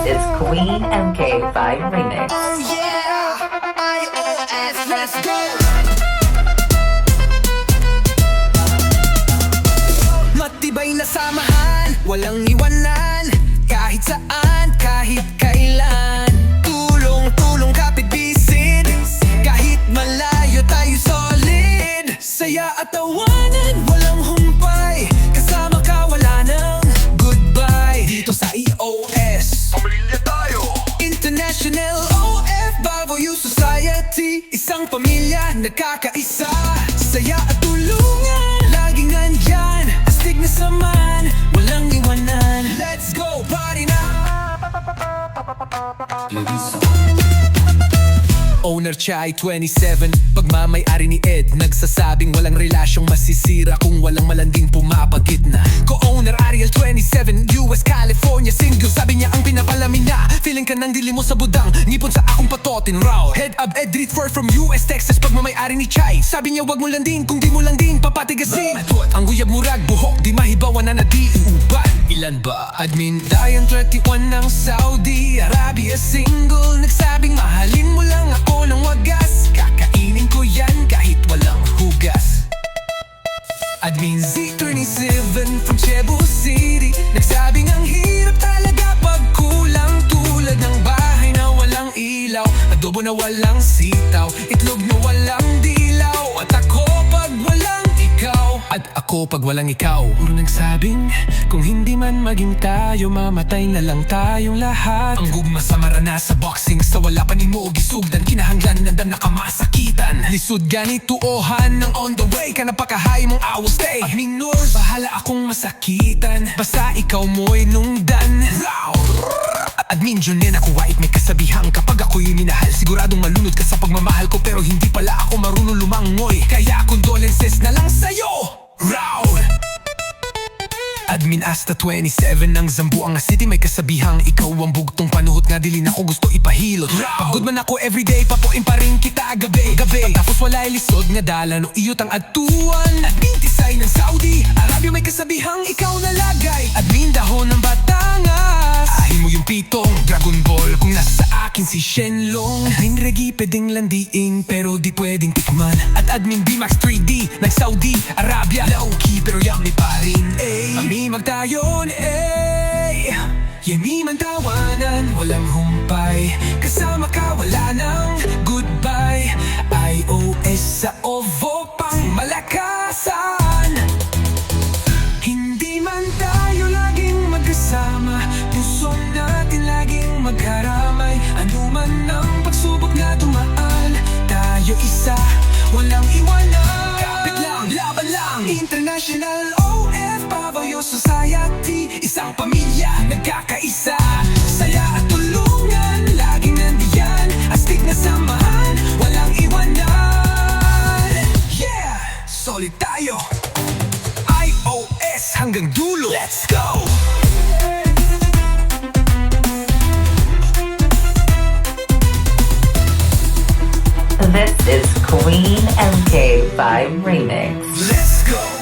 is Queen MK5 Remix. Oh yeah, iOS, let's go. Matibay na samahan, walang iwanan. Kahit saan, kahit kailan. Tulong-tulong kapit bisid. Kahit malayo tayo solid. Saya at tawanan, walang humpay. Kasama ka, wala nang goodbye. Dito sa iOS, Pamilya tayo. International OFW Society. Isang pamilya, nagkakaisa. Saya at tulungan, laging nandyan. Astig na saman, walang iwanan. Let's go, party na! Owner Chai 27, pagmamay-ari ni Ed. Nagsasabing walang relasyong masisira kung walang malanding pumapagitna. Co-owner Ariel 27, US, California, single. Sabi niya ang pinapalamin na feeling ka ng dili mo sa budang. Ngipon sa akong patotin raw. Head up Ed Ritford from US, Texas, pagmamay-ari ni Chai. Sabi niya wag mo landing kung di mo landing papatigasin. Ang guyab murag buhok, di mahibawan na di uban. Ilan ba? Admin Dayan 31 ng Saudi Arabia, single. Nagsabing mahalin mo lang ako ng wagas. Kakainin ko yan kahit walang hugas. Admin Z27 from Cebu City. Nagsabing ang hirap talaga pag kulang. Tulad ng bahay na walang ilaw, adobo na walang sitaw, itlog na walang dilaw. At ako pag walang ikaw, at ako pag walang ikaw. Puro nagsabing kung hindi man maging tayo, mamatay na lang tayong lahat. Ang gugma sa marana sa boxing, sa wala pa ni mo gisugdan. Kinahanglan na dan nakamasakitan. Lisod ganito ohan ng on the way. Ka napakahay mong I will stay. Admin Nur, bahala akong masakitan. Basta ikaw mo'y nungdan. Admin Junin, ako wait may kasabihang kapag ako'y minahal, siguradong malunod ka sa pagmamahal ko. Pero hindi pala ako marunong lumangoy, kaya condolences na lang sa'yo. Admin Asta 27 ng Zamboanga City, may kasabihang ikaw ang bugtong panuhot nga dili na ko gusto ipahilot. Pagod man ako everyday, papuin pa rin kita gabi. Tapos wala'y lisod nga dala no iyot ang atuan. Admin Tisay ng Saudi Arabia, may kasabihang ikaw nalagay. Admin Dahon ng Batangas, ahin mo yung pitong Dragon Ball kung nasa akin si Shenlong. Admin Regi pwedeng landiin pero di pwedeng tikman. At Admin B-Max 3D ng Saudi Arabia, low-key pero yummy pa rin. Amin magtayon, yemi man tawanan, walang humpay. Kasama ka, wala nang goodbye. iOS sa OVO pang malakasan. Hindi man tayo laging magkasama, puso natin laging magkaramay. Ano man ang pagsubok na dumaan, tayo isa, walang iwanan. Kapit lang, laban lang. International OFW Society, isang pamilya, nagkakaisa. Saya at tulungan, laging nandiyan. Astig na samahan, walang iwanan. Yeah, solid tayo. iOS hanggang dulo. Let's go! This is Queen MK5 Remix. Let's go!